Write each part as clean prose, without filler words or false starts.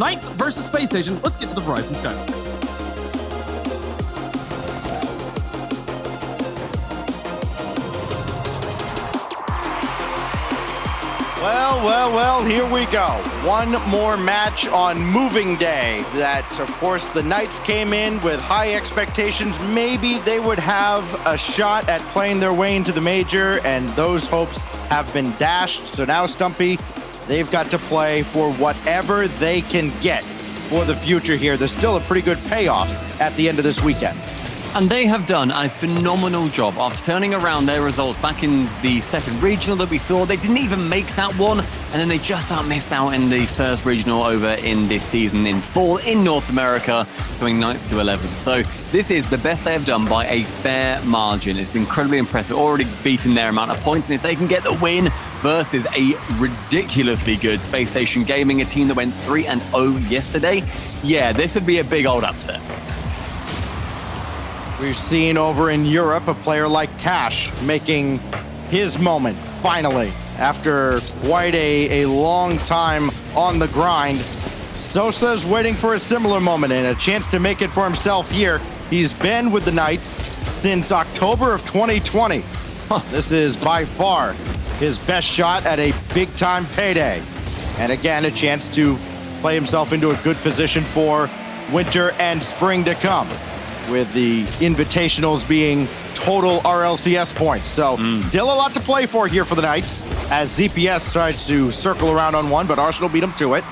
Knights versus Spacestation. Let's get to the Verizon Skylines. Well, here we go. One more match on moving day that, of course, the Knights came in with high expectations. Maybe they would have a shot at playing their way into the major, and those hopes have been dashed. So now, Stumpy, they've got to play for whatever they can get for the future here. There's still a pretty good payoff at the end of this weekend. And they have done a phenomenal job after turning around their results back in the second regional that we saw. They didn't even make that one, and then they just missed out in the first regional over in this season in Fall in North America, going 9th to 11th. So this is the best they have done by a fair margin. It's incredibly impressive, already beaten their amount of points, and if they can get the win versus a ridiculously good Space Station Gaming, a team that went 3-0 yesterday, yeah, this would be a big old upset. We've seen over in Europe a player like Cash making his moment, finally, after quite a long time on the grind. Sosa's waiting for a similar moment and a chance to make it for himself here. He's been with the Knights since October of 2020. This is by far his best shot at a big-time payday. And again, a chance to play himself into a good position for winter and spring to come, with the invitationals being total RLCS points. So still a lot to play for here for the Knights, as ZPS tries to circle around on one, but Arsenal beat him to it.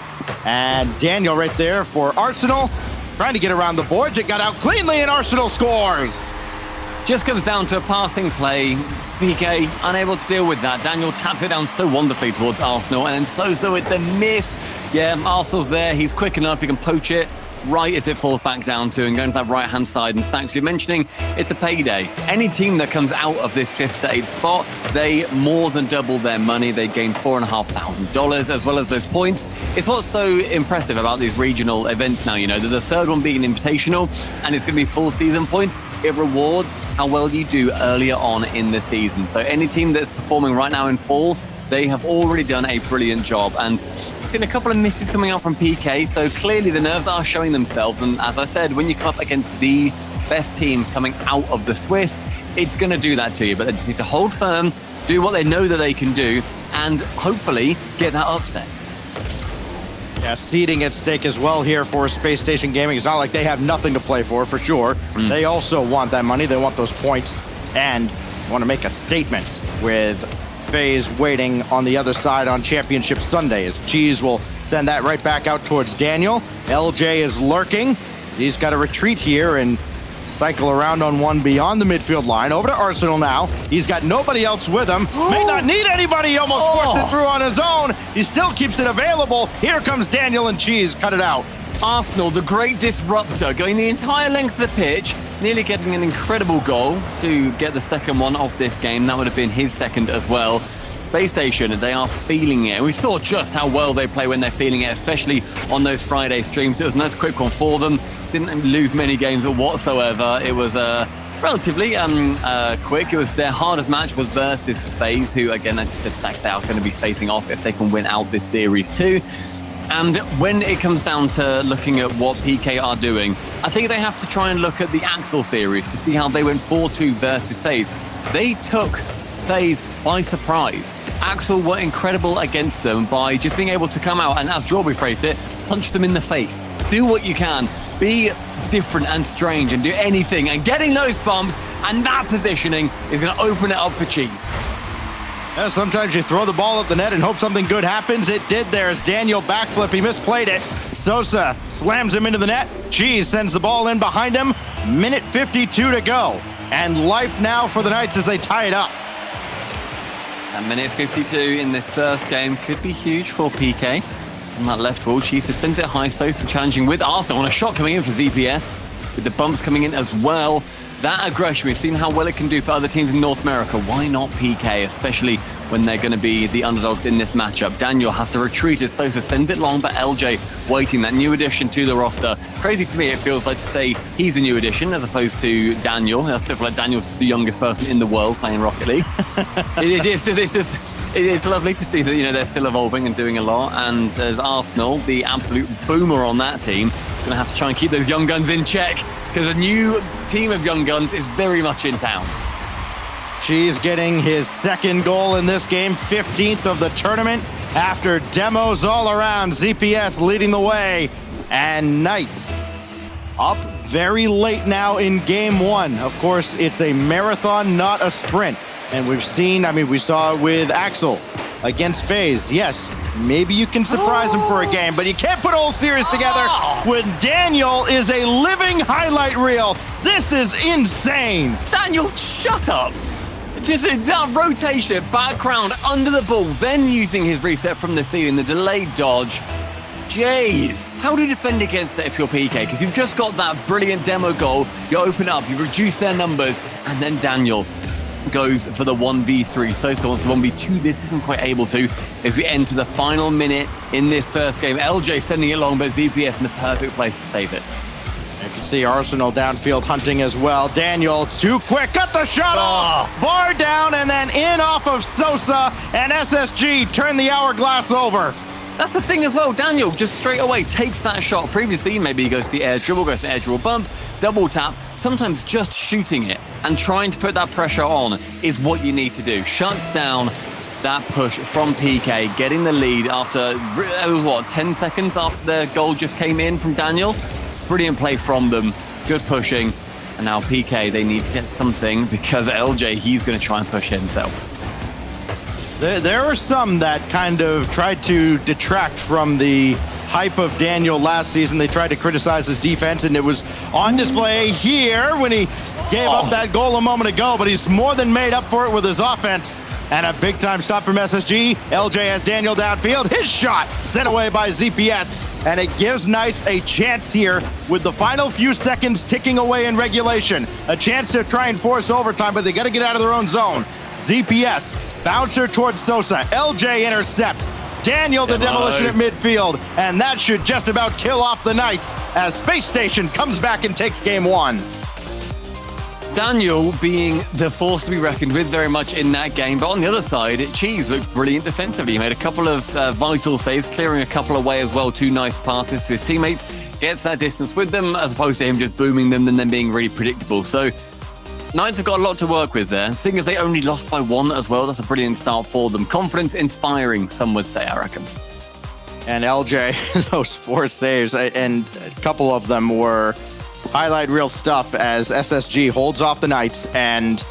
And Daniel right there for Arsenal, trying to get around the boards. It got out cleanly, and Arsenal scores. Just comes down to a passing play. PK unable to deal with that. Daniel taps it down so wonderfully towards Arsenal, and then Sosa with the miss. Yeah, Arsenal's there. He's quick enough. He can poach it right as it falls back down to and going to that right-hand side. And thanks for mentioning, it's a payday. Any team that comes out of this 5th to 8th spot, they more than double their money. They gain $4,500 as well as those points. It's what's so impressive about these regional events now, you know, that the third one being an invitational and it's going to be full season points. It rewards how well you do earlier on in the season. So any team that's performing right now in fall, they have already done a brilliant job. And seen a couple of misses coming out from PK, so clearly the nerves are showing themselves. And as I said, when you come up against the best team coming out of the Swiss, it's going to do that to you. But they just need to hold firm, do what they know that they can do, and hopefully get that upset. Yeah, seeding at stake as well here for Space Station Gaming. It's not like they have nothing to play for sure. They also want that money. They want those points and want to make a statement with FaZe waiting on the other side on Championship Sunday, as Cheese will send that right back out towards Daniel. LJ is lurking. He's got to retreat here and cycle around on one beyond the midfield line. Over to Arsenal now. He's got nobody else with him. May not need anybody. He almost forced it through on his own. He still keeps it available. Here comes Daniel, and Cheese cut it out. Arsenal, the great disruptor, going the entire length of the pitch, nearly getting an incredible goal to get the second one of this game. That would have been his second as well. Space Station, they are feeling it. We saw just how well they play when they're feeling it, especially on those Friday streams. It was a nice quick one for them. Didn't lose many games whatsoever. It was relatively quick. It was their hardest match was versus FaZe, who, again, as I said, they are going to be facing off if they can win out this series too. And when it comes down to looking at what PK are doing, I think they have to try and look at the Axel series to see how they went 4-2 versus FaZe. They took FaZe by surprise. Axel were incredible against them by just being able to come out and, as Jorby phrased it, punch them in the face. Do what you can. Be different and strange and do anything. And getting those bumps and that positioning is going to open it up for Cheese. Yeah, sometimes you throw the ball at the net and hope something good happens. It did there as Daniel backflip. He misplayed it. Sosa slams him into the net. Cheese sends the ball in behind him. Minute 52 to go. And life now for the Knights as they tie it up. And minute 52 in this first game could be huge for PK. On that left wall, Cheese sends it high. Sosa challenging with Arsenal, and a shot coming in for ZPS with the bumps coming in as well. That aggression, we've seen how well it can do for other teams in North America. Why not PK, especially when they're going to be the underdogs in this matchup? Daniel has to retreat as Sosa sends it long, but LJ waiting, that new addition to the roster. Crazy to me, it feels like to say he's a new addition as opposed to Daniel. I still feel like Daniel's the youngest person in the world playing Rocket League. It's just It's lovely to see that, they're still evolving and doing a lot. And as Arsenal, the absolute boomer on that team, is going to have to try and keep those young guns in check, because a new team of young guns is very much in town. Cheese getting his second goal in this game, 15th of the tournament, after demos all around. ZPS leading the way, and Knights up very late now in game one. Of course, it's a marathon, not a sprint. And we've seen, we saw it with Axel against FaZe. Yes, maybe you can surprise him for a game, but you can't put a whole series together when Daniel is a living highlight reel. This is insane. Daniel, shut up. Just that rotation, background, under the ball, then using his reset from the ceiling, the delayed dodge. Jeez, how do you defend against that if you're PK? Because you've just got that brilliant demo goal, you open up, you reduce their numbers, and then Daniel goes for the 1v3. Sosa wants the 1v2. This isn't quite able to as we enter the final minute in this first game. LJ sending it long, but ZPS in the perfect place to save it. You can see Arsenal downfield hunting as well. Daniel, too quick, cut the shot off. Bar down and then in off of Sosa, and SSG turn the hourglass over. That's the thing as well. Daniel just straight away takes that shot. Previously, maybe he goes to the air dribble, goes to air dribble bump, double tap. Sometimes just shooting it and trying to put that pressure on is what you need to do. Shuts down that push from PK, getting the lead after, 10 seconds after the goal just came in from Daniel. Brilliant play from them, good pushing. And now PK, they need to get something because LJ, he's going to try and push himself. There are some that kind of tried to detract from the hype of Daniel last season. They tried to criticize his defense, and it was on display here when he gave up that goal a moment ago, but he's more than made up for it with his offense. And a big-time stop from SSG. LJ has Daniel downfield. His shot sent away by ZPS, and it gives Knights a chance here with the final few seconds ticking away in regulation. A chance to try and force overtime, but they got to get out of their own zone. ZPS, bouncer towards Sosa. LJ intercepts. Daniel the demolition at midfield, and that should just about kill off the Knights as Spacestation comes back and takes game one. Daniel being the force to be reckoned with very much in that game, but on the other side, Cheese looked brilliant defensively. He made a couple of vital saves, clearing a couple away as well. 2 nice passes to his teammates, gets that distance with them as opposed to him just booming them and then being really predictable. So Knights have got a lot to work with there. Seeing as they only lost by 1 as well, that's a brilliant start for them. Confidence inspiring, some would say, I reckon. And LJ, those 4 saves, and a couple of them were highlight reel stuff as SSG holds off the Knights. And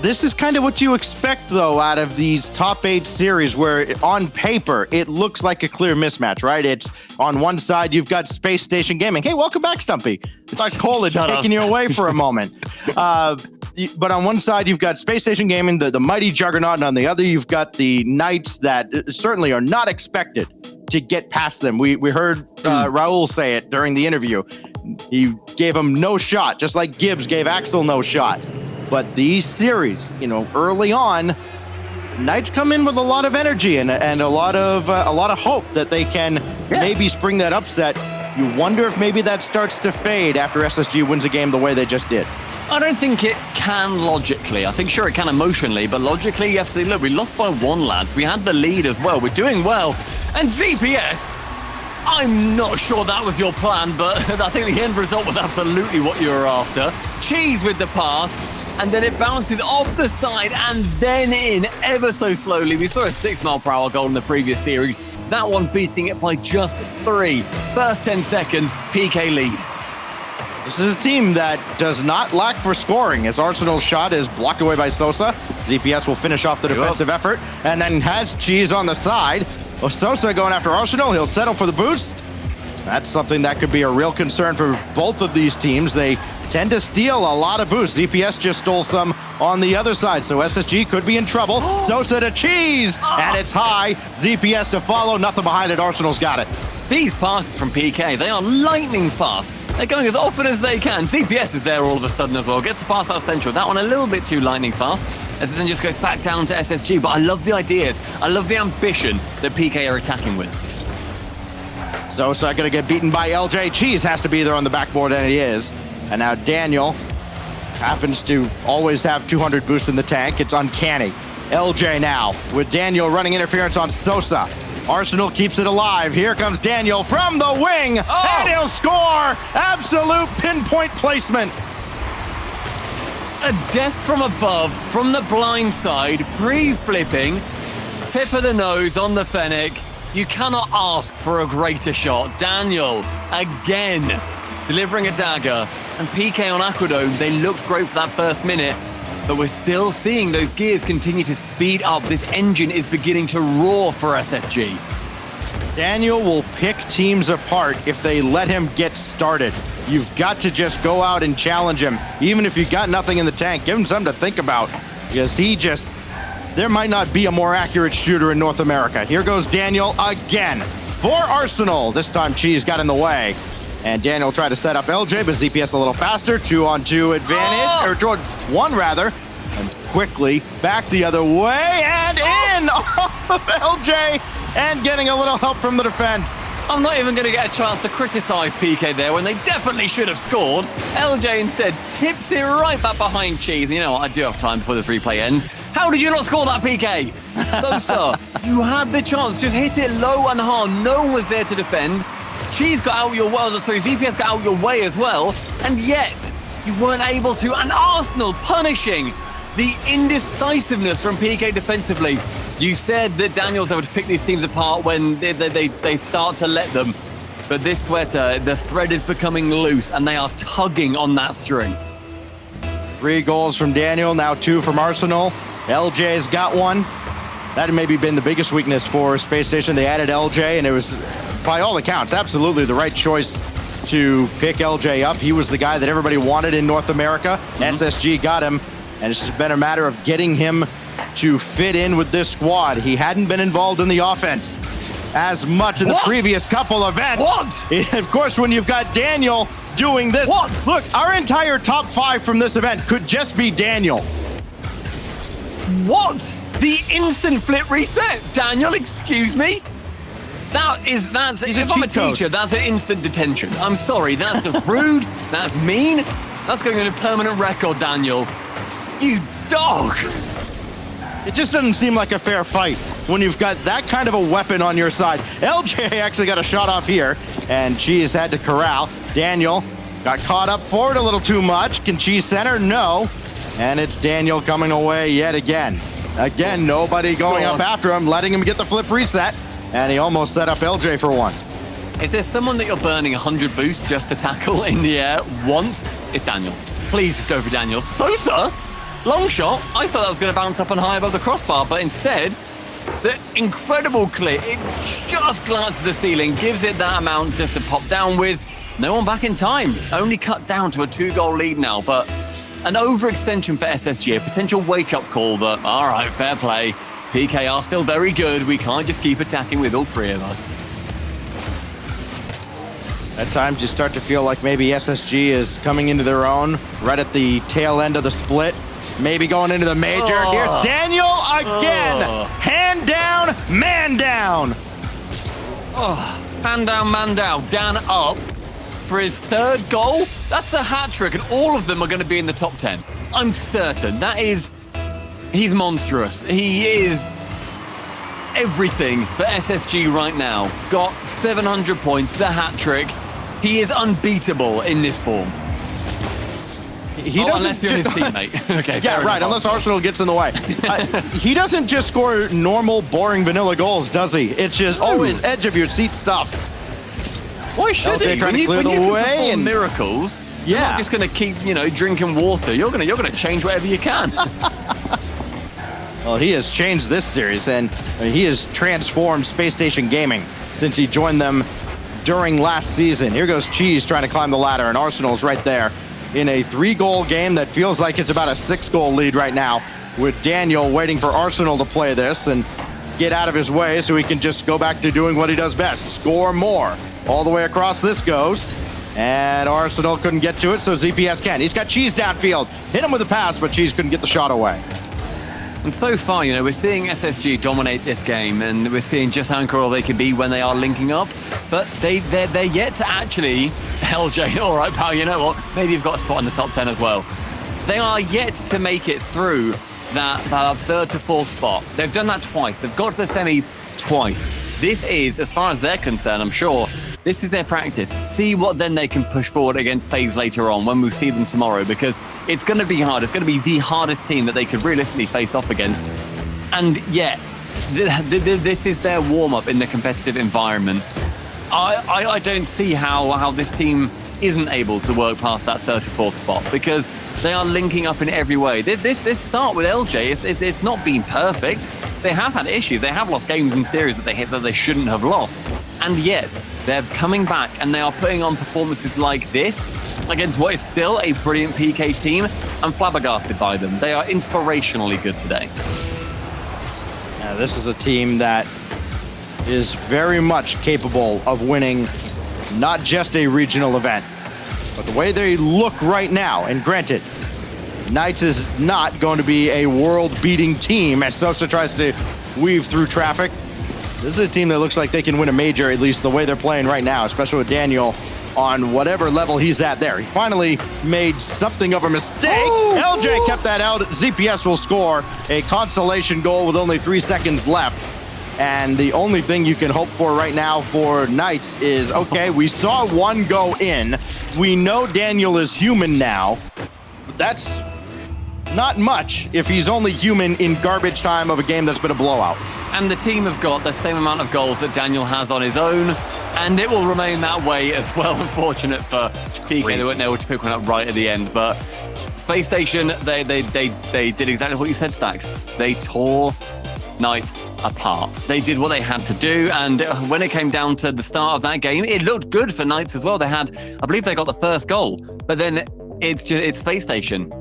this is kind of what you expect, though, out of these top 8 series where on paper it looks like a clear mismatch, right? It's on one side, you've got Space Station Gaming. Hey, welcome back, Stumpy. It's like Colin taking you away for a moment. But on one side, you've got Space Station Gaming, the mighty juggernaut, and on the other, you've got the Knights that certainly are not expected to get past them. We heard Raul say it during the interview. He gave him no shot, just like Gibbs gave Axel no shot. But these series, early on, Knights come in with a lot of energy and a lot of hope that they can maybe spring that upset. You wonder if maybe that starts to fade after SSG wins a game the way they just did. I don't think it can logically. I think sure it can emotionally, but logically you have to say, look, we lost by 1, lads. We had the lead as well. We're doing well. And ZPS, I'm not sure that was your plan, but I think the end result was absolutely what you were after. Cheese with the pass, and then it bounces off the side and then in ever so slowly. We saw a 6-mile-per-hour goal in the previous series. That one beating it by just 3. First 10 seconds, PK lead. This is a team that does not lack for scoring as Arsenal's shot is blocked away by Sosa. ZPS will finish off the defensive effort and then has Cheese on the side. Well, Sosa going after Arsenal. He'll settle for the boost. That's something that could be a real concern for both of these teams. They tend to steal a lot of boosts. ZPS just stole some on the other side, so SSG could be in trouble. Sosa to Cheese, and it's high. ZPS to follow. Nothing behind it. Arsenal's got it. These passes from PK, they are lightning fast. They're going as often as they can. ZPS is there all of a sudden as well. Gets the pass out central. That one a little bit too lightning fast, as it then just goes back down to SSG. But I love the ideas. I love the ambition that PK are attacking with. Sosa going to get beaten by LJ. Cheese has to be there on the backboard, and he is. And now Daniel happens to always have 200 boost in the tank. It's uncanny. LJ now with Daniel running interference on Sosa. Arsenal keeps it alive. Here comes Daniel from the wing, and he'll score! Absolute pinpoint placement. A death from above, from the blind side, pre-flipping, tip of the nose on the Fennec. You cannot ask for a greater shot. Daniel, again, delivering a dagger. And PK on Aquadome, they looked great for that first minute, but we're still seeing those gears continue to speed up. This engine is beginning to roar for SSG. Daniel will pick teams apart if they let him get started. You've got to just go out and challenge him. Even if you've got nothing in the tank, give him something to think about. Because there might not be a more accurate shooter in North America. Here goes Daniel again for Arsenal. This time Cheese got in the way. And Daniel tried to set up LJ, but ZPS a little faster. 2-on-2 advantage, or 2-on-1 rather. And quickly back the other way and in off of LJ and getting a little help from the defense. I'm not even going to get a chance to criticize PK there when they definitely should have scored. LJ instead tips it right back behind Cheese. You know what? I do have time before this replay ends. How did you not score that, PK? Sosa, you had the chance. Just hit it low and hard. No one was there to defend. Cheese got out your way. Sorry, ZPS got out your way as well. And yet, you weren't able to. And Arsenal punishing the indecisiveness from PK defensively. You said that Daniel's able to pick these teams apart when they start to let them. But this sweater, the thread is becoming loose, and they are tugging on that string. 3 goals from Daniel, now 2 from Arsenal. LJ's got one. That had maybe been the biggest weakness for Space Station. They added LJ, and it was, by all accounts, absolutely the right choice to pick LJ up. He was the guy that everybody wanted in North America. SSG got him, and it's just been a matter of getting him to fit in with this squad. He hadn't been involved in the offense as much in the previous couple events. Of course, when you've got Daniel doing this. Look, our entire top 5 from this event could just be Daniel. What? The instant flip reset? Daniel, excuse me? That's if I'm a teacher, that's an instant detention. I'm sorry, that's just rude, that's mean, that's going on a permanent record, Daniel. You dog. It just doesn't seem like a fair fight when you've got that kind of a weapon on your side. LJ actually got a shot off here, and Cheese had to corral. Daniel got caught up forward a little too much. Can Cheese center? No. And it's Daniel coming away yet again. Again, nobody going up after him, letting him get the flip reset, and he almost set up LJ for one. If there's someone that you're burning 100 boosts just to tackle in the air once, it's Daniel. Please just go for Daniel. Sosa? Long shot. I thought that was going to bounce up and high above the crossbar, but instead, the incredible clear. It just glances the ceiling, gives it that amount just to pop down with. No one back in time. Only cut down to a 2-goal lead now, but an overextension for SSG, a potential wake-up call that, all right, fair play. PK are still very good. We can't just keep attacking with all 3 of us. At times, you start to feel like maybe SSG is coming into their own right at the tail end of the split. Maybe going into the major. Here's Daniel again. Hand down, man down. Hand down, man down. Dan up for his 3rd goal. That's a hat trick, and all of them are going to be in the top 10. I'm certain. He's monstrous. He is everything for SSG right now. Got 700 points, the hat trick. He is unbeatable in this form. Unless you're his teammate. Okay. Yeah, right. Unless Arsenal gets in the way. He doesn't just score normal, boring, vanilla goals, does he? It's just always edge of your seat stuff. Why should he? Trying to clear the way and miracles. You're not just going to keep, drinking water. You're going to change whatever you can. Well, he has changed this series, and he has transformed Space Station Gaming since he joined them during last season. Here goes Cheese trying to climb the ladder, and Arsenal's right there in a 3-goal game that feels like it's about a 6-goal lead right now, with Daniel waiting for Arsenal to play this and get out of his way so he can just go back to doing what he does best, score more. All the way across this goes, and Arsenal couldn't get to it, so ZPS can. He's got Cheese downfield, hit him with a pass, but Cheese couldn't get the shot away. And so far, we're seeing SSG dominate this game, and we're seeing just how incredible they can be when they are linking up. But they're yet to actually... LJ, all right, pal, you know what? Maybe you've got a spot in the top 10 as well. They are yet to make it through that third to fourth spot. They've done that twice. They've got to the semis twice. This is, as far as they're concerned, I'm sure, this is their practice. See what then they can push forward against FaZe later on when we see them tomorrow, because it's going to be hard. It's going to be the hardest team that they could realistically face off against. And yet, this is their warm-up in the competitive environment. I don't see how this team isn't able to work past that 34th spot, because they are linking up in every way. This start with LJ, it's not been perfect. They have had issues. They have lost games in series that they shouldn't have lost. And yet, they're coming back and they are putting on performances like this against what is still a brilliant PK team. I'm flabbergasted by them. They are inspirationally good today. Yeah, this is a team that is very much capable of winning not just a regional event, but the way they look right now, and granted, Knights is not going to be a world-beating team as Sosa tries to weave through traffic. This is a team that looks like they can win a major, at least the way they're playing right now, especially with Daniel on whatever level he's at there. He finally made something of a mistake. Oh! LJ kept that out. ZPS will score a consolation goal with only 3 seconds left. And the only thing you can hope for right now for Knights is, okay, we saw one go in. We know Daniel is human now. But that's not much if he's only human in garbage time of a game that's been a blowout. And the team have got the same amount of goals that Daniel has on his own, and it will remain that way as well. Unfortunate for PK, they weren't able to pick one up right at the end, but Space Station, they did exactly what you said, Stacks. They tore Knights apart. They did what they had to do, and when it came down to the start of that game, it looked good for Knights as well. They had, I believe they got the first goal, but then it's Space Station.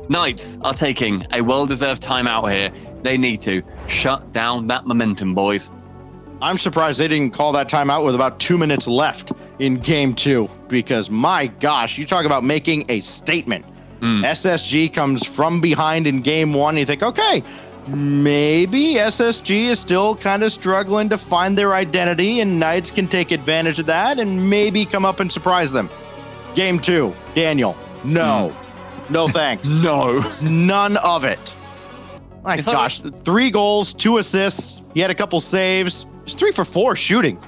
Knights are taking a well-deserved timeout here. They need to shut down that momentum, boys. I'm surprised they didn't call that timeout with about 2 minutes left in game 2, because my gosh, you talk about making a statement. SSG comes from behind in game 1. You think, okay, maybe SSG is still kind of struggling to find their identity, and Knights can take advantage of that and maybe come up and surprise them. Game 2, Daniel, no. No thanks. No. None of it. My gosh, 3 goals, 2 assists. He had a couple saves. He's 3 for 4 shooting.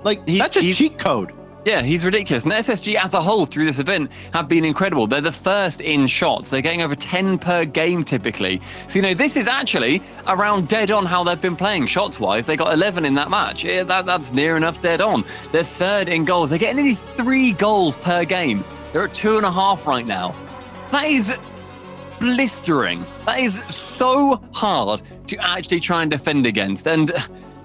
Like, that's a cheat code. Yeah, he's ridiculous. And SSG as a whole through this event have been incredible. They're the first in shots. They're getting over 10 per game typically. So, this is actually around dead on how they've been playing shots-wise. They got 11 in that match. That's near enough dead on. They're third in goals. They're getting nearly 3 goals per game. They're at 2.5 right now. That is blistering. That is so hard to actually try and defend against. And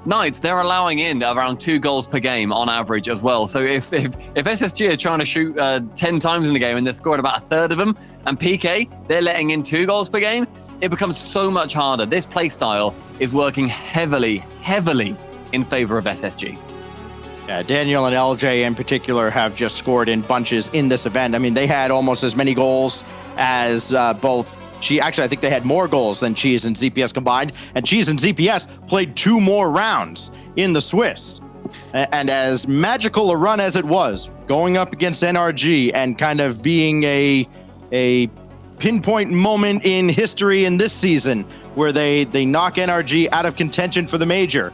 Knights, they're allowing in around 2 goals per game on average as well. So if SSG are trying to shoot 10 times in the game and they're scoring about a third of them, and PK, they're letting in 2 goals per game, it becomes so much harder. This play style is working heavily in favor of SSG. Yeah, Daniel and LJ in particular have just scored in bunches in this event. I mean, they had almost as many goals as both. I think they had more goals than Cheese and ZPS combined, and Cheese and ZPS played 2 more rounds in the Swiss. And as magical a run as it was, going up against NRG and kind of being a pinpoint moment in history in this season where they knock NRG out of contention for the major.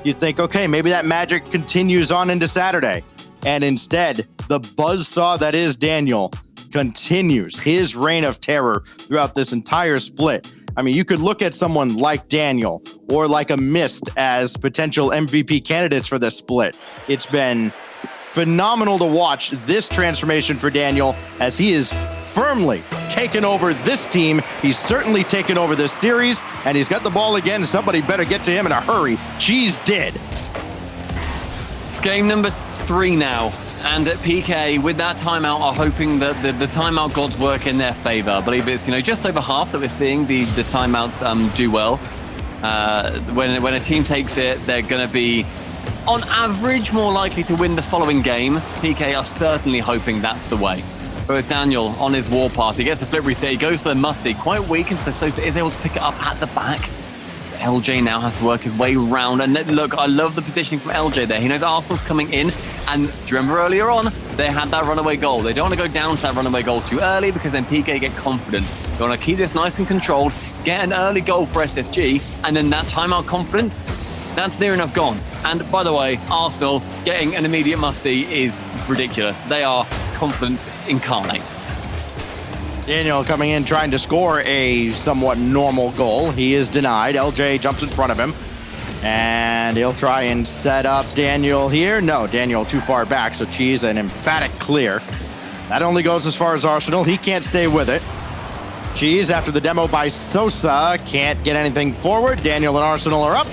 You think, okay, maybe that magic continues on into Saturday. And instead, the buzzsaw that is Daniel continues his reign of terror throughout this entire split. I mean, you could look at someone like Daniel or like a Mist as potential MVP candidates for this split. It's been phenomenal to watch this transformation for Daniel as he is firmly taken over this team. He's certainly taken over this series, and he's got the ball again. Somebody better get to him in a hurry. Cheese did. It's game number 3 now. And at PK, with that timeout, are hoping that the timeout gods work in their favor. I believe it's just over half that we're seeing the timeouts do well. When a team takes it, they're going to be, on average, more likely to win the following game. PK are certainly hoping that's the way. But with Daniel on his warpath, he gets a flip reset, he goes for the musty, quite weak, and so Sosa is able to pick it up at the back. LJ now has to work his way round, and look, I love the positioning from LJ there. He knows Arsenal's coming in, and do you remember earlier on, they had that runaway goal. They don't want to go down to that runaway goal too early, because then PK get confident. They want to keep this nice and controlled, get an early goal for SSG, and then that timeout confidence, that's near enough gone. And by the way, Arsenal getting an immediate musty is ridiculous. They are confidence incarnate. Daniel coming in trying to score a somewhat normal goal. He is denied. LJ jumps in front of him. And he'll try and set up Daniel here. No, Daniel too far back, so Cheese an emphatic clear. That only goes as far as Arsenal. He can't stay with it. Cheese, after the demo by Sosa, can't get anything forward. Daniel and Arsenal are up.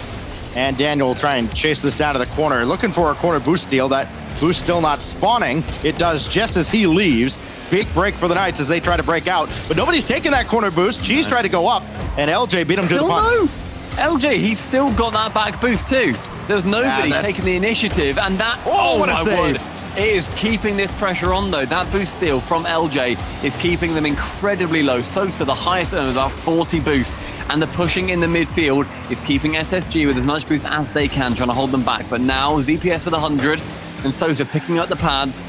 And Daniel will try and chase this down to the corner. Looking for a corner boost steal. That boost still not spawning. It does just as he leaves. Big break for the Knights as they try to break out. But nobody's taking that corner boost. Cheese tried to go up, and LJ beat him to the punch. LJ, he's still got that back boost too. There's nobody taking the initiative, and that, oh what a my save. word, it is keeping this pressure on though. That boost steal from LJ is keeping them incredibly low. Sosa, the highest earners, are 40 boost, and the pushing in the midfield is keeping SSG with as much boost as they can, trying to hold them back. But now ZPS with 100, and Sosa picking up the pads.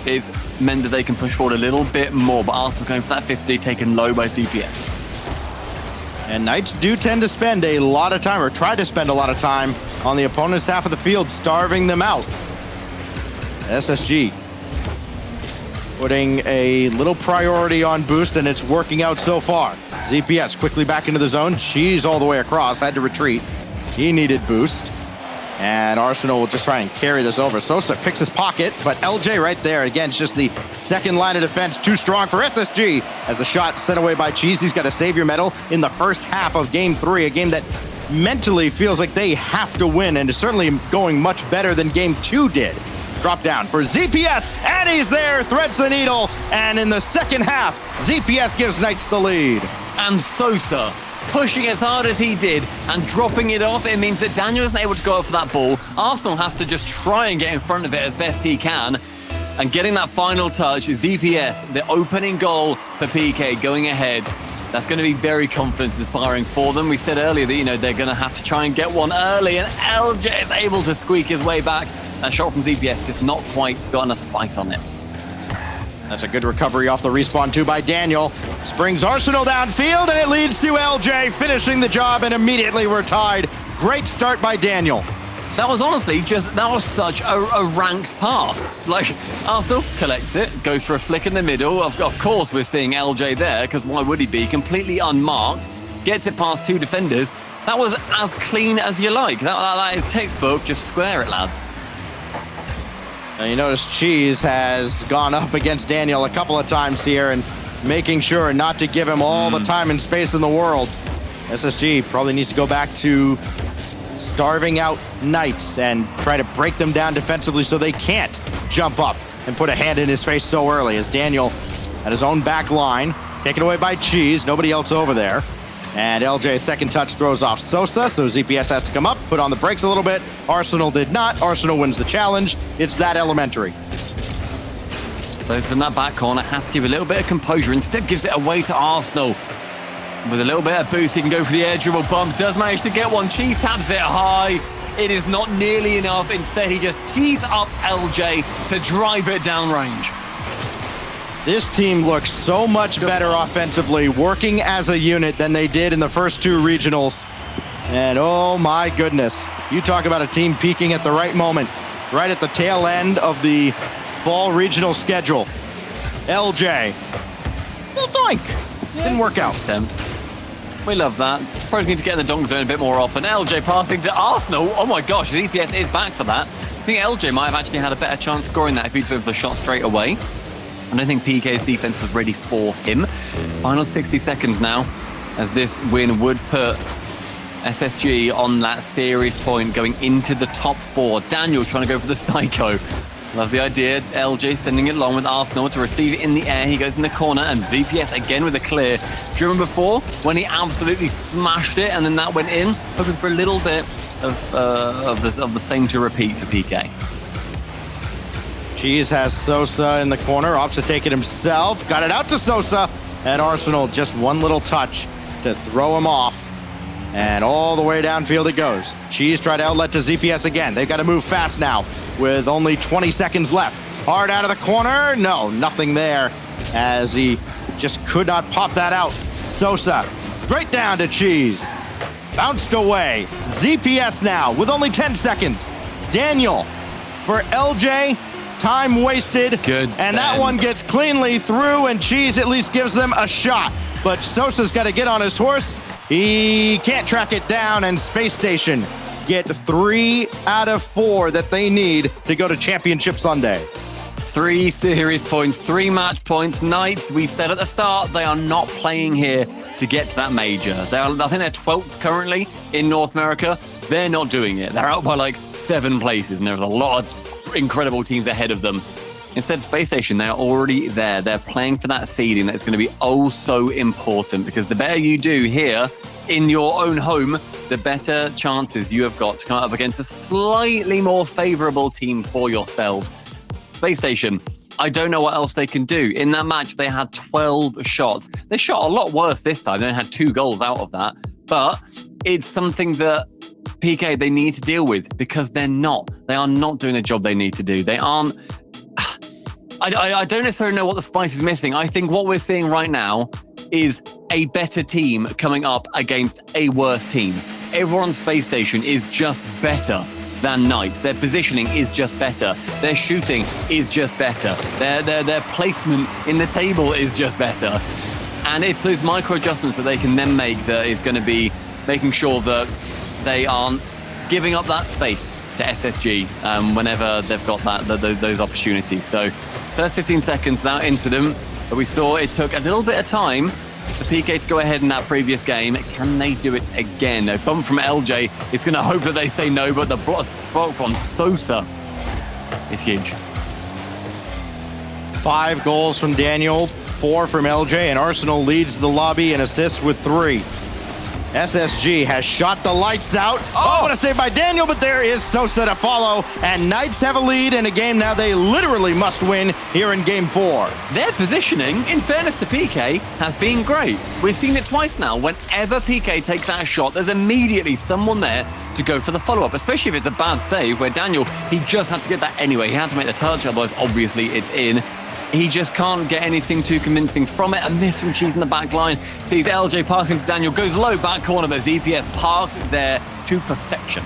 It's meant that they can push forward a little bit more, but Arsenal going for that 50, taken low by ZPS. And Knights do tend to spend a lot of time, or try to spend a lot of time, on the opponent's half of the field, starving them out. SSG putting a little priority on boost, and it's working out so far. ZPS quickly back into the zone. Cheese all the way across, had to retreat. He needed boost. And Arsenal will just try and carry this over. Sosa picks his pocket, but LJ right there. Again, it's just the second line of defense too strong for SSG. As the shot sent away by Cheese, he's got a savior medal in the first half of Game 3, a game that mentally feels like they have to win, and is certainly going much better than Game 2 did. Drop down for ZPS, and he's there, threads the needle, and in the second half, ZPS gives Knights the lead. And Sosa pushing as hard as he did and dropping it off. It means that Daniel isn't able to go up for that ball. Arsenal has to just try and get in front of it as best he can. And getting that final touch, ZPS, the opening goal for PK going ahead. That's going to be very confidence-inspiring for them. We said earlier that, they're going to have to try and get one early, and LJ is able to squeak his way back. That shot from ZPS just not quite got enough spice on it. That's a good recovery off the respawn too by Daniel. Springs Arsenal downfield, and it leads to LJ finishing the job, and immediately we're tied. Great start by Daniel. That was honestly that was such a ranked pass. Like, Arsenal collects it, goes for a flick in the middle. Of course, we're seeing LJ there, because why would he be? Completely unmarked, gets it past two defenders. That was as clean as you like. That is textbook, just square it, lads. Now you notice Cheese has gone up against Daniel a couple of times here and making sure not to give him all the time and space in the world. SSG probably needs to go back to starving out Knights and try to break them down defensively so they can't jump up and put a hand in his face so early, as Daniel at his own back line, taken away by Cheese, nobody else over there. And LJ's second touch throws off Sosa, so ZPS has to come up, put on the brakes a little bit. Arsenal did not. Arsenal wins the challenge. It's that elementary. So from that back corner, has to give a little bit of composure. Instead gives it away to Arsenal. With a little bit of boost, he can go for the air dribble bump. Does manage to get one. Cheese taps it high. It is not nearly enough. Instead, he just tees up LJ to drive it downrange. This team looks so much better offensively, working as a unit, than they did in the first two regionals. And oh my goodness, you talk about a team peaking at the right moment, right at the tail end of the fall regional schedule. LJ, well, doink. Didn't work out. Attempt. We love that. Probably need to get in the donk zone a bit more often. LJ passing to Arsenal. Oh my gosh, ZPS is back for that. I think LJ might have actually had a better chance scoring that if he'd went for the shot straight away. I don't think PK's defense was ready for him. Final 60 seconds now, as this win would put SSG on that series point going into the top four. Daniel trying to go for the psycho. Love the idea. LJ sending it long with Arsenal to receive it in the air. He goes in the corner, and ZPS again with a clear. Do you remember before when he absolutely smashed it and then that went in? Hoping for a little bit of the same to repeat for PK. Cheese has Sosa in the corner, opts to take it himself, got it out to Sosa, and Arsenal just one little touch to throw him off, and all the way downfield it goes. Cheese tried to outlet to ZPS again. They've got to move fast now with only 20 seconds left. Hard out of the corner, no, nothing there, as he just could not pop that out. Sosa Straight down to Cheese. Bounced away. ZPS now with only 10 seconds. Daniel for LJ. Time wasted. Good. And that one gets cleanly through, and Cheese at least gives them a shot. But Sosa's got to get on his horse. He can't track it down, and Space Station get 3 out of 4 that they need to go to Championship Sunday. 3 series points, 3 match points. Knights, we said at the start, they are not playing here to get to that major. I think they're 12th currently in North America. They're not doing it. They're out by like 7 places, and there's a lot of incredible teams ahead of them. Instead, Space Station, they're already there. They're playing for that seeding that's going to be oh so important, because the better you do here in your own home, the better chances you have got to come up against a slightly more favorable team for yourselves. Space Station, I don't know what else they can do. In that match, they had 12 shots. They shot a lot worse this time. They only had 2 goals out of that. But it's something that PK, they need to deal with, because they are not doing the job they need to do. They aren't. I don't necessarily know what the spice is missing. I think what we're seeing right now is a better team coming up against a worse team. Everyone on Space Station is just better than Knights. Their positioning is just better. Their shooting is just better. Their placement in the table is just better. And it's those micro adjustments that they can then make that is going to be making sure that they aren't giving up that space to SSG whenever they've got those opportunities. So first 15 seconds without incident, but we saw it took a little bit of time for PK to go ahead in that previous game. Can they do it again? A bump from LJ. It's going to hope that they say no, but the block from Sosa is huge. 5 goals from Daniel, 4 from LJ, and Arsenal leads the lobby in assists with 3. SSG has shot the lights out. Oh, what a save by Daniel, but there is Sosa to follow, and Knights have a lead in a game now they literally must win here in Game 4. Their positioning, in fairness to PK, has been great. We've seen it twice now. Whenever PK takes that shot, there's immediately someone there to go for the follow-up, especially if it's a bad save, where Daniel, he just had to get that anyway. He had to make the touch, otherwise obviously it's in. He just can't get anything too convincing from it. A miss from Cheese in the back line. Sees LJ passing to Daniel. Goes low, back corner, but ZPS parked there to perfection.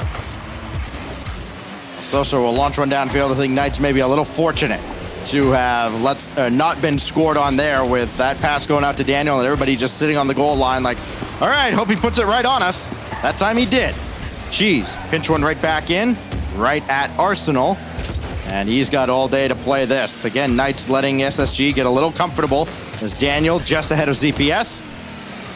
Sosa will launch one downfield. I think Knights may be a little fortunate to have not been scored on there, with that pass going out to Daniel and everybody just sitting on the goal line like, all right, hope he puts it right on us. That time he did. Cheese, pinch one right back in, right at Arsenal. And he's got all day to play this. Again, Knights letting SSG get a little comfortable as Daniel just ahead of ZPS.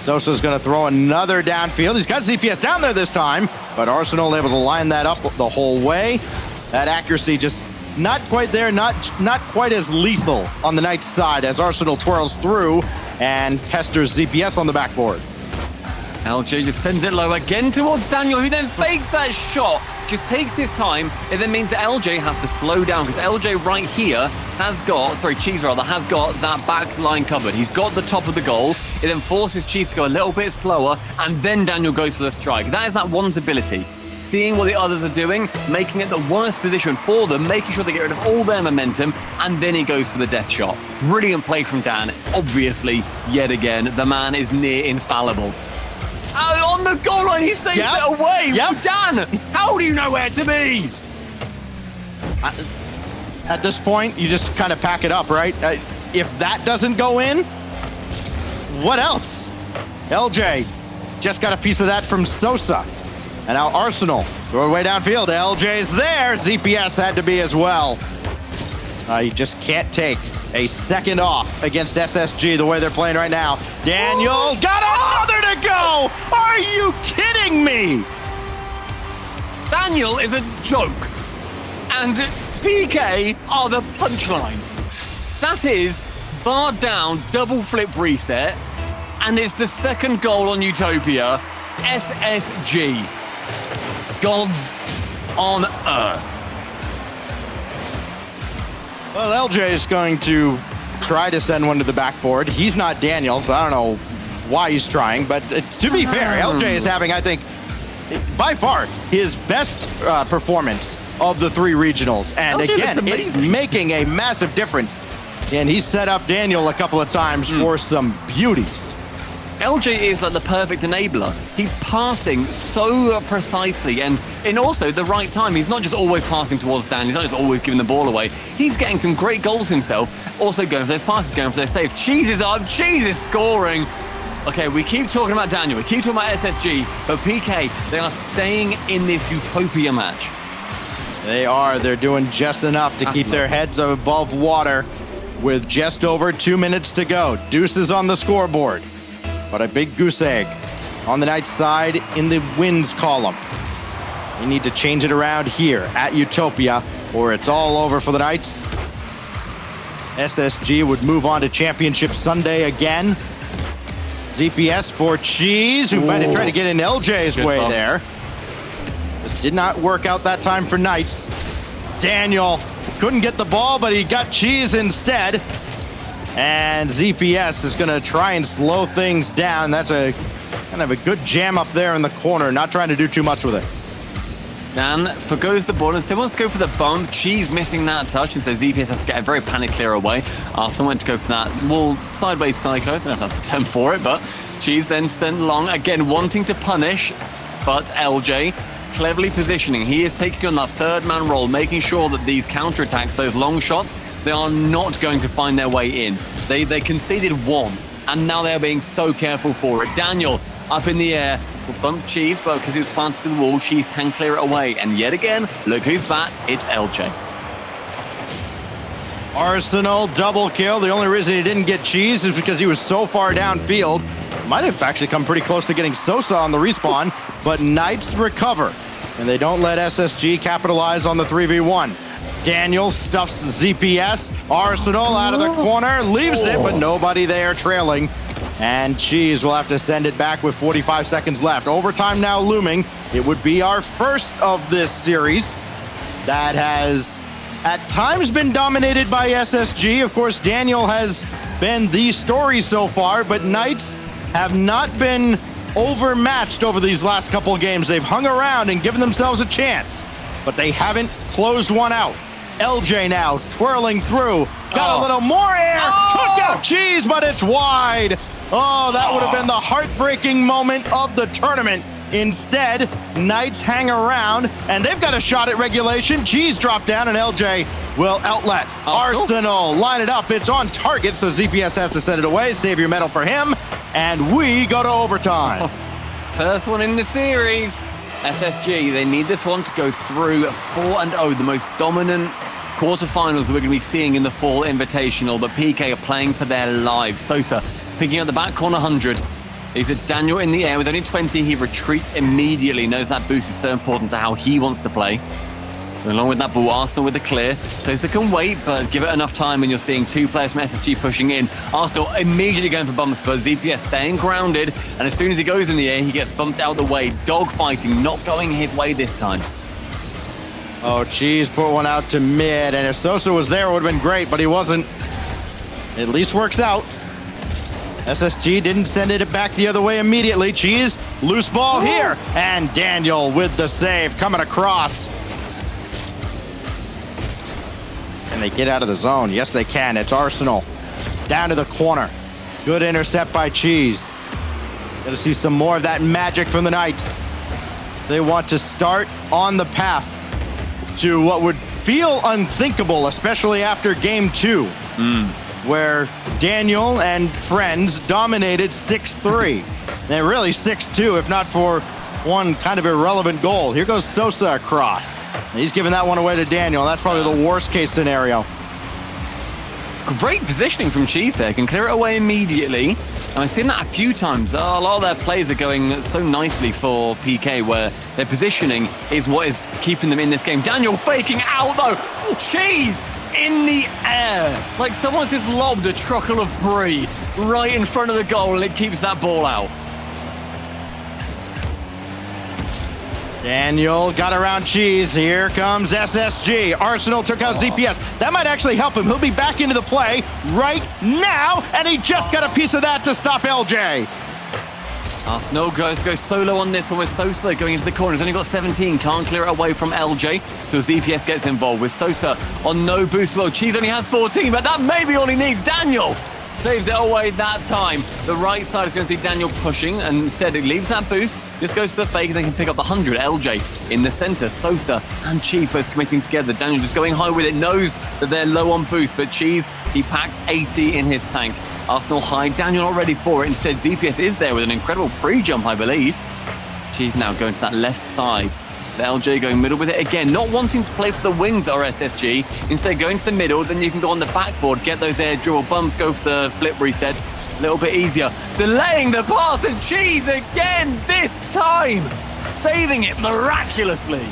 Sosa's going to throw another downfield. He's got ZPS down there this time, but Arsenal able to line that up the whole way. That accuracy just not quite there, not quite as lethal on the Knights side as Arsenal twirls through and pesters ZPS on the backboard. LJ just sends it low again towards Daniel, who then fakes that shot. Just takes his time. It then means that LJ has to slow down, because LJ right here Cheese has got that back line covered. He's got the top of the goal. It then forces Cheese to go a little bit slower, and then Daniel goes for the strike. That is that one's ability. Seeing what the others are doing, making it the worst position for them, making sure they get rid of all their momentum, and then he goes for the death shot. Brilliant play from Dan. Obviously, yet again, the man is near infallible. On the goal line, he saves it away. Dan, how do you know where to be? At this point, you just kind of pack it up, right? If that doesn't go in, what else? LJ just got a piece of that from Sosa. And now Arsenal, throw it way downfield. LJ's there. ZPS had to be as well. You just can't take a second off against SSG the way they're playing right now. Daniel got another to go! Are you kidding me? Daniel is a joke. And PK are the punchline. That is bar down, double flip reset. And it's the second goal on Utopia. SSG. Gods on Earth. Well, LJ is going to try to send one to the backboard. He's not Daniel, so I don't know why he's trying. But to be fair, LJ is having, I think, by far his best performance of the 3 regionals. And LJ, again, it's making a massive difference. And he's set up Daniel a couple of times for some beauties. LJ is like the perfect enabler. He's passing so precisely and in also the right time. He's not just always passing towards Dan. He's not just always giving the ball away. He's getting some great goals himself. Also going for those passes, going for those saves. Cheese is up. Cheese is scoring. Okay, we keep talking about Daniel. We keep talking about SSG. But PK, they are staying in this utopia match. They are. They're doing just enough to keep their heads above water with just over 2 minutes to go. Deuces on the scoreboard. But a big goose egg on the Knights side in the wins column. We need to change it around here at Utopia or it's all over for the Knights. SSG would move on to Championship Sunday again. ZPS for Cheese, who might have tried to get in LJ's way there. This did not work out that time for Knights. Daniel couldn't get the ball, but he got Cheese instead. And ZPS is going to try and slow things down. That's a kind of a good jam up there in the corner, not trying to do too much with it. Dan forgoes the ball and still wants to go for the bump. Cheese missing that touch, and so ZPS has to get a very panic clear away. Arsenal went to go for that wall sideways psycho. I don't know if that's the term for it, but Cheese then sent long, again wanting to punish, but LJ cleverly positioning. He is taking on that third man role, making sure that these counterattacks, those long shots, they are not going to find their way in. They conceded one, and now they're being so careful for it. Daniel up in the air will bump Cheese, but because he was planted to the wall, Cheese can clear it away. And yet again, look who's back. It's LJ. Arsenal double kill. The only reason he didn't get Cheese is because he was so far downfield. Might have actually come pretty close to getting Sosa on the respawn, but Knights recover, and they don't let SSG capitalize on the 3v1. Daniel stuffs ZPS. Arsenal out of the corner, leaves it, but nobody there trailing. And Cheese will have to send it back with 45 seconds left. Overtime now looming. It would be our first of this series that has at times been dominated by SSG. Of course, Daniel has been the story so far, but Knights have not been overmatched over these last couple of games. They've hung around and given themselves a chance, but they haven't closed one out. LJ now twirling through, got a little more air, took out Cheese, but it's wide. Oh, that would have been the heartbreaking moment of the tournament. Instead, Knights hang around, and they've got a shot at regulation. Cheese dropped down, and LJ will outlet. Arsenal line it up. It's on target, so ZPS has to send it away. Save your medal for him, and we go to overtime. First one in the series. SSG, they need this one to go through 4-0, the most dominant quarterfinals that we're going to be seeing in the Fall Invitational. The PK are playing for their lives. Sosa picking up the back corner 100. It's Daniel in the air with only 20. He retreats immediately. Knows that boost is so important to how he wants to play. And along with that ball, Arsenal with the clear. Sosa can wait, but give it enough time and you're seeing two players from SSG pushing in. Arsenal immediately going for bumps, but ZPS staying grounded. And as soon as he goes in the air, he gets bumped out the way. Dog fighting, not going his way this time. Oh, Cheese put one out to mid, and if Sosa was there, it would have been great, but he wasn't. At least works out. SSG didn't send it back the other way immediately. Cheese, loose ball here, and Daniel with the save coming across. Can they get out of the zone? Yes, they can. It's Arsenal down to the corner. Good intercept by Cheese. Gonna see some more of that magic from the Knights. They want to start on the path to what would feel unthinkable, especially after game 2, where Daniel and friends dominated 6-3. They're really 6-2, if not for one kind of irrelevant goal. Here goes Sosa across. He's giving that one away to Daniel. That's probably the worst case scenario. Great positioning from Cheese there. Can clear it away immediately. And I've seen that a few times. A lot of their plays are going so nicely for PK, where their positioning is what is keeping them in this game. Daniel faking out, though. Cheese in the air. Like someone's just lobbed a truckle of brie right in front of the goal, and it keeps that ball out. Daniel got around Cheese. Here comes SSG. Arsenal took out ZPS. That might actually help him. He'll be back into the play right now, and he just got a piece of that to stop LJ. Arsenal goes solo on this one with Sosa going into the corner. He's only got 17, can't clear it away from LJ. So ZPS gets involved with Sosa on no boost. Well, Cheese only has 14, but that may be all he needs. Daniel saves it away that time. The right side is going to see Daniel pushing, and instead it leaves that boost, just goes to the fake, and they can pick up the 100. LJ in the center, Sosa and Cheese both committing together. Daniel just going high with it, knows that they're low on boost, but Cheese, he packs 80 in his tank. Arsenal high, Daniel not ready for it. Instead, ZPS is there with an incredible pre-jump, I believe. Cheese now going to that left side. The LJ going middle with it again, not wanting to play for the wings or SSG. Instead, going to the middle, then you can go on the backboard, get those air dribble bumps, go for the flip reset. A little bit easier. Delaying the pass, and Cheese again, this time saving it miraculously.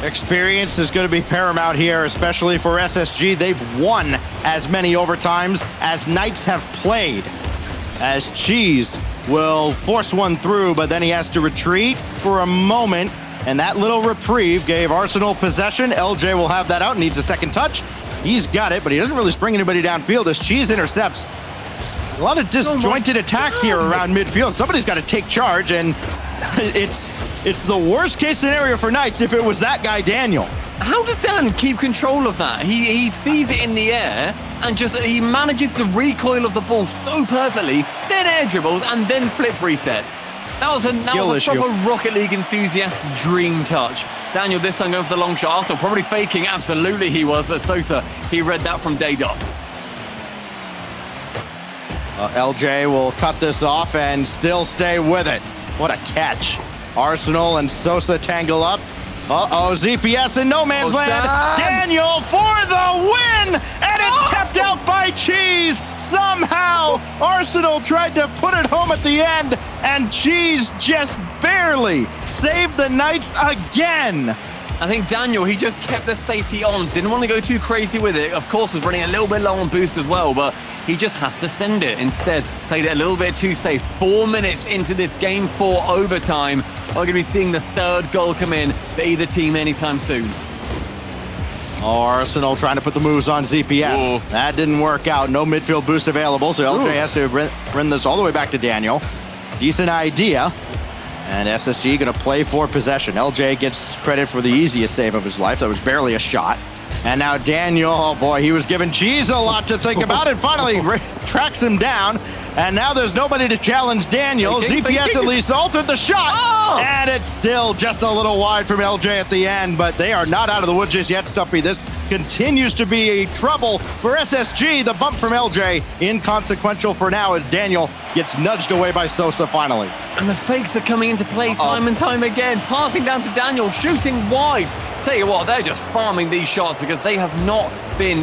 Experience is going to be paramount here, especially for SSG. They've won as many overtimes as Knights have played. As Cheese will force one through, but then he has to retreat for a moment, and that little reprieve gave Arsenal possession. LJ will have that out, needs a second touch. He's got it, but he doesn't really spring anybody downfield as Cheese intercepts. A lot of disjointed attack here around midfield. Somebody's got to take charge, and it's the worst case scenario for Knights if it was that guy, Daniel. How does Dan keep control of that? He sees it in the air and just he manages the recoil of the ball so perfectly, then air dribbles and then flip reset. That was a proper Rocket League enthusiast dream touch. Daniel this time going for the long shot. Arsenal probably faking. Absolutely he was, but Sosa, he read that from day dot. LJ will cut this off and still stay with it. What a catch. Arsenal and Sosa tangle up. Uh-oh, ZPS in no man's land. Daniel for the win! And it's kept out by Cheese. Somehow, Arsenal tried to put it home at the end, and Cheese just barely saved the Knights again. I think Daniel, he just kept the safety on. Didn't want to go too crazy with it. Of course, was running a little bit low on boost as well, but he just has to send it. Instead, played it a little bit too safe. 4 minutes into this game 4 overtime. We're going to be seeing the third goal come in for either team anytime soon. Oh, Arsenal trying to put the moves on ZPS. Ooh. That didn't work out. No midfield boost available, so LJ has to run this all the way back to Daniel. Decent idea. And SSG going to play for possession. LJ gets credit for the easiest save of his life. That was barely a shot. And now Daniel, oh boy, he was giving Cheese a lot to think about and finally tracks him down. And now there's nobody to challenge Daniel. ZPS at least altered the shot. And it's still just a little wide from LJ at the end, but they are not out of the woods just yet, Stumpy. This continues to be a trouble for SSG. The bump from LJ inconsequential for now as Daniel gets nudged away by Sosa finally. And the fakes are coming into play time and time again. Passing down to Daniel, shooting wide. Tell you what, they're just farming these shots because they've not been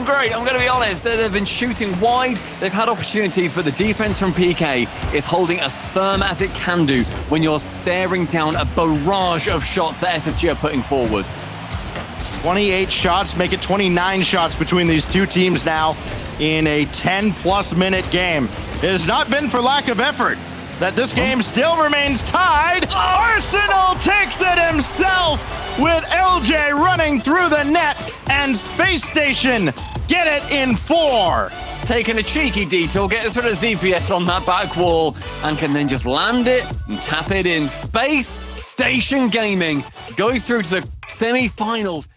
great, I'm going to be honest. They've been shooting wide, they've had opportunities, but the defense from PK is holding as firm as it can do when you're staring down a barrage of shots that SSG are putting forward. 28 shots, make it 29 shots between these two teams now in a 10-plus minute game. It has not been for lack of effort that this game still remains tied. Arsenal takes it himself with LJ running through the net and Space Station get it in 4. Taking a cheeky detour, get sort of ZPS on that back wall and can then just land it and tap it in. Space Station Gaming go through to the semi-finals